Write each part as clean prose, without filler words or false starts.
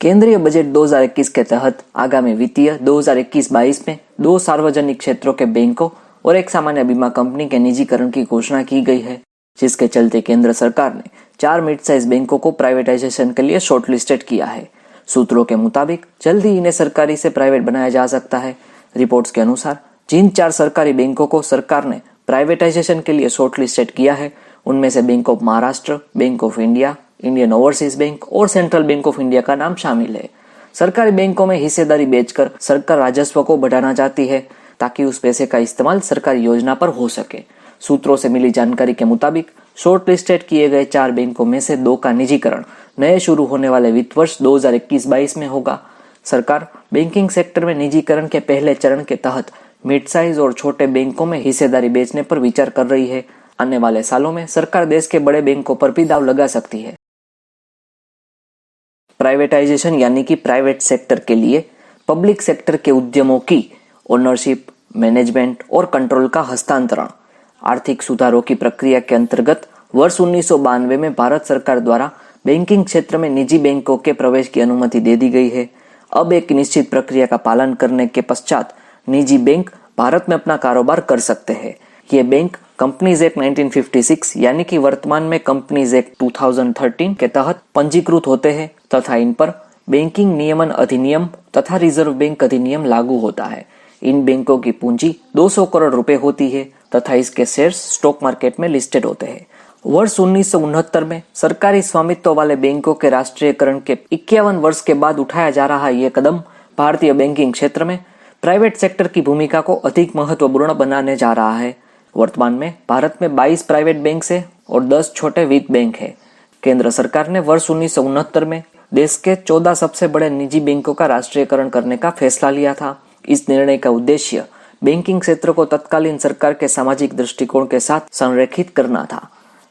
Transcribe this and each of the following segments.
केंद्रीय बजट 2021 के तहत आगामी वित्तीय 2021-22 में 2 सार्वजनिक क्षेत्रों के बैंकों और एक सामान्य बीमा कंपनी के निजीकरण की घोषणा की गई है, जिसके चलते केंद्र सरकार ने 4 मिड साइज बैंकों को प्राइवेटाइजेशन के लिए शॉर्टलिस्टेड किया है। सूत्रों के मुताबिक जल्द ही इन्हें सरकारी से प्राइवेट बनाया जा सकता है। रिपोर्ट्स के अनुसार जिन 4 सरकारी बैंकों को सरकार ने प्राइवेटाइजेशन के लिए शॉर्टलिस्टेड किया है, उनमें से bank of Maharashtra, bank of India, Indian overseas bank और सेंट्रल बैंक ऑफ इंडिया का नाम शामिल है। सरकारी बैंकों में हिस्सेदारी बेचकर सरकार राजस्व को बढ़ाना चाहती है ताकि उस पैसे का इस्तेमाल सरकारी योजना पर हो सके। सूत्रों से मिली जानकारी के मुताबिक शॉर्टलिस्टेड किए गए 4 बैंकों में से 2 का निजीकरण नए शुरू होने वाले वित्त वर्ष 2021-22 में होगा। सरकार बैंकिंग सेक्टर में निजीकरण के पहले चरण के तहत मिड साइज और छोटे बैंकों में हिस्सेदारी बेचने पर विचार कर रही है। आने वाले सालों में सरकार देश के बड़े बैंकों पर भी दांव लगा सकती है। प्राइवेटाइजेशन यानी कि प्राइवेट सेक्टर के लिए पब्लिक सेक्टर के उद्यमों की ओनरशिप, मैनेजमेंट और कंट्रोल का हस्तांतरण। आर्थिक सुधारों की प्रक्रिया के अंतर्गत वर्ष 1992 में भारत सरकार द्वारा बैंकिंग क्षेत्र में निजी बैंकों के प्रवेश की अनुमति दे दी गई है। अब एक निश्चित प्रक्रिया का पालन करने के पश्चात निजी बैंक भारत में अपना कारोबार कर सकते हैं। ये बैंक कंपनीज एक्ट 1956 यानी कि वर्तमान में कंपनीज एक्ट 2013 के तहत पंजीकृत होते हैं तथा इन पर बैंकिंग नियमन अधिनियम तथा रिजर्व बैंक अधिनियम लागू होता है। इन बैंकों की पूंजी 200 करोड़ रुपए होती है तथा इसके शेयर्स स्टॉक मार्केट में लिस्टेड होते हैं। वर्ष 1969 में सरकारी स्वामित्व वाले बैंकों के राष्ट्रीयकरण के 51 वर्ष के बाद उठाया जा रहा यह कदम भारतीय बैंकिंग क्षेत्र में प्राइवेट सेक्टर की भूमिका को अधिक महत्वपूर्ण बनाने जा रहा है। वर्तमान में भारत में 22 प्राइवेट बैंक है और 10 छोटे वित्त बैंक है। केंद्र सरकार ने वर्ष 1969 में देश के 14 सबसे बड़े निजी बैंकों का राष्ट्रीयकरण करने का फैसला लिया था। इस निर्णय का उद्देश्य बैंकिंग क्षेत्र को तत्कालीन सरकार के सामाजिक दृष्टिकोण के साथ संरेखित करना था।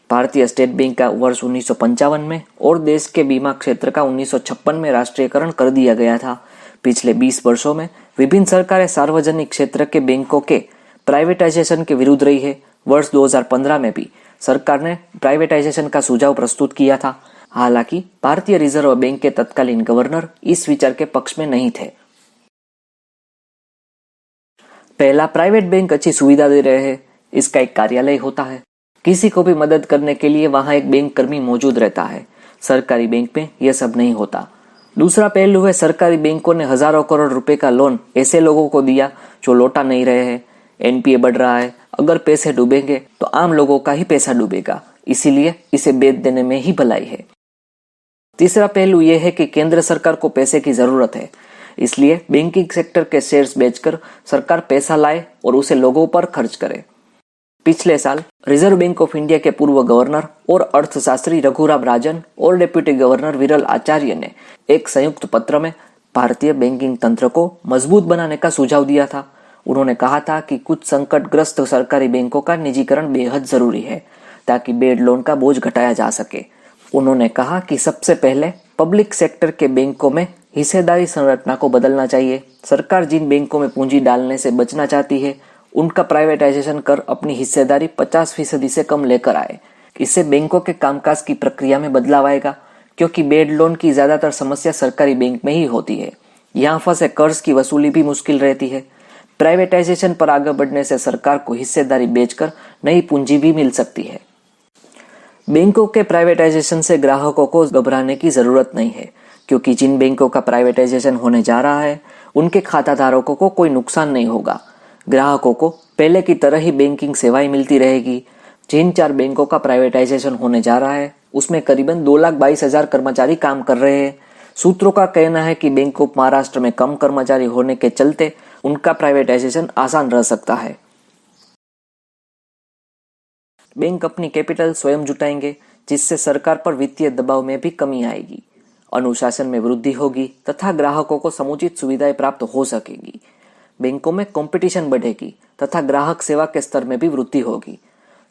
भारतीय स्टेट बैंक का वर्ष 1955 में और देश के बीमा क्षेत्र का 1956 में राष्ट्रीयकरण कर दिया गया था। पिछले 20 वर्षों में विभिन्न सरकारें सार्वजनिक क्षेत्र के बैंकों के प्राइवेटाइजेशन के विरुद्ध रही है। वर्ष 2015 में भी सरकार ने प्राइवेटाइजेशन का सुझाव प्रस्तुत किया था। हालांकि भारतीय रिजर्व बैंक के तत्कालीन गवर्नर इस विचार के पक्ष में नहीं थे। पहला, प्राइवेट बैंक अच्छी सुविधा दे रहे हैं। इसका एक कार्यालय होता है। किसी को भी मदद करने के लिए वहां एक बैंक कर्मी मौजूद रहता है। सरकारी बैंक में यह सब नहीं होता। दूसरा पहलू है, सरकारी बैंकों ने हजारों करोड़ रुपए का लोन ऐसे लोगों को दिया जो लौटा नहीं रहे हैं। एनपीए बढ़ रहा है। अगर पैसे डूबेंगे तो आम लोगों का ही पैसा डूबेगा, इसीलिए इसे बेच देने में ही भलाई है। तीसरा पहलू यह है कि केंद्र सरकार को पैसे की जरूरत है, इसलिए बैंकिंग सेक्टर के शेयर्स बेचकर सरकार पैसा लाए और उसे लोगों पर खर्च करे। पिछले साल रिजर्व बैंक ऑफ इंडिया के पूर्व गवर्नर और अर्थशास्त्री रघुराम राजन और डिप्टी गवर्नर विरल आचार्य ने एक संयुक्त पत्र में भारतीय बैंकिंग तंत्र को मजबूत बनाने का सुझाव दिया था। उन्होंने कहा था कि कुछ संकटग्रस्त सरकारी बैंकों का निजीकरण बेहद जरूरी है ताकि बेड लोन का बोझ घटाया जा सके। उन्होंने कहा कि सबसे पहले पब्लिक सेक्टर के बैंकों में हिस्सेदारी संरचना को बदलना चाहिए। सरकार जिन बैंकों में पूंजी डालने से बचना चाहती है, उनका प्राइवेटाइजेशन कर अपनी हिस्सेदारी 50% से कम लेकर आए। इससे बैंकों के कामकाज की प्रक्रिया में बदलाव आएगा, क्योंकि बेड लोन की ज्यादातर समस्या सरकारी बैंक में ही होती है। यहाँ फंसे कर्ज की वसूली भी मुश्किल रहती है। प्राइवेटाइजेशन पर आगे बढ़ने से सरकार को हिस्सेदारी बेचकर नई पूंजी भी मिल सकती है। बैंकों के प्राइवेटाइजेशन से ग्राहकों को घबराने की जरूरत नहीं है, क्योंकि जिन बैंकों का प्राइवेटाइजेशन होने जा रहा है उनके खाताधारकों को कोई नुकसान नहीं होगा। ग्राहकों को पहले की तरह ही बैंकिंग सेवाएं मिलती रहेगी। जिन 4 बैंकों का प्राइवेटाइजेशन होने जा रहा है उसमें करीबन 2,22,000 कर्मचारी काम कर रहे हैं। सूत्रों का कहना है कि बैंक ऑफ महाराष्ट्र में कम कर्मचारी होने के चलते उनका प्राइवेटाइजेशन आसान रह सकता है। बैंक अपनी कैपिटल स्वयं जुटाएंगे, जिससे सरकार पर वित्तीय दबाव में भी कमी आएगी, अनुशासन में वृद्धि होगी तथा ग्राहकों को समुचित सुविधाएं प्राप्त हो सकेगी। बैंकों में कंपटीशन बढ़ेगी तथा ग्राहक सेवा के स्तर में भी वृद्धि होगी।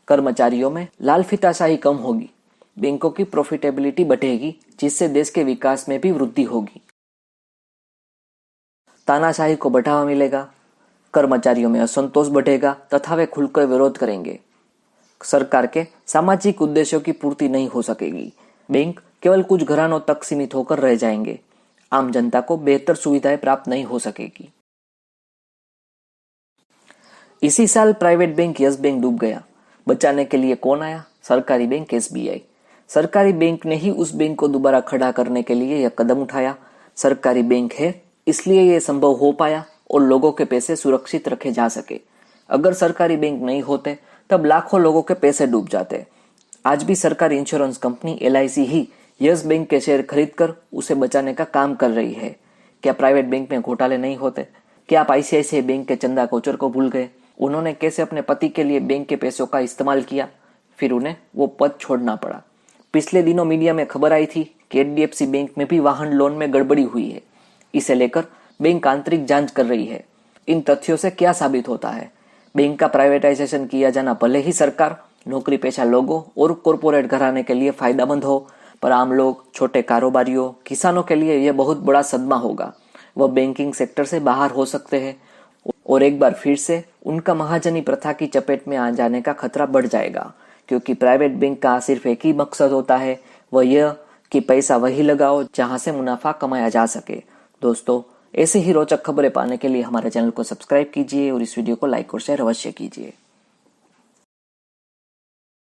कर्मचारियों में लालफिताशाही कम होगी। बैंकों की प्रॉफिटेबिलिटी बढ़ेगी, जिससे देश के विकास में भी वृद्धि होगी। तानाशाही को बढ़ावा मिलेगा। कर्मचारियों में असंतोष बढ़ेगा तथा वे खुलकर विरोध करेंगे। सरकार के सामाजिक उद्देश्यों की पूर्ति नहीं हो सकेगी। बैंक केवल कुछ घरानों तक सीमित होकर रह जाएंगे। आम जनता को बेहतर सुविधाएं प्राप्त नहीं हो सकेगी। इसी साल प्राइवेट बैंक यस बैंक डूब गया। बचाने के लिए कौन आया? सरकारी बैंक SBI। सरकारी बैंक ने ही उस बैंक को दोबारा खड़ा करने के लिए यह कदम उठाया। सरकारी बैंक है इसलिए यह संभव हो पाया और लोगों के पैसे सुरक्षित रखे जा सके। अगर सरकारी बैंक नहीं होते तब लाखों लोगों के पैसे डूब जाते। आज भी सरकारी इंश्योरेंस कंपनी LIC ही यस बैंक के शेयर खरीदकर उसे बचाने का काम कर रही है। क्या प्राइवेट बैंक में घोटाले नहीं होते? क्या आप ICICI बैंक के चंदा कोचर को भूल गए? उन्होंने कैसे अपने पति के लिए बैंक के पैसों का इस्तेमाल किया, फिर उन्हें वो पद छोड़ना पड़ा। पिछले दिनों मीडिया में खबर आई थी कि HDFC बैंक में भी वाहन लोन में गड़बड़ी हुई है। इसे लेकर बैंक आंतरिक जांच कर रही है। इन तथ्यों से क्या साबित होता है? बैंक का प्राइवेटाइजेशन किया जाना भले ही सरकार, नौकरी पेशा लोगों और कॉरपोरेट घराने के लिए फायदेमंद हो, पर आम लोग, छोटे कारोबारियों, किसानों के लिए यह बहुत बड़ा सदमा होगा। वह बैंकिंग सेक्टर से बाहर हो सकते हैं और एक बार फिर से उनका महाजनी प्रथा की चपेट में आ जाने का खतरा बढ़ जाएगा, क्योंकि प्राइवेट बैंक का सिर्फ एक ही मकसद होता है, वह यह कि पैसा वही लगाओ जहां से मुनाफा कमाया जा सके। दोस्तों, ऐसे ही रोचक खबरें पाने के लिए हमारे चैनल को सब्सक्राइब कीजिए और इस वीडियो को लाइक और शेयर अवश्य कीजिए।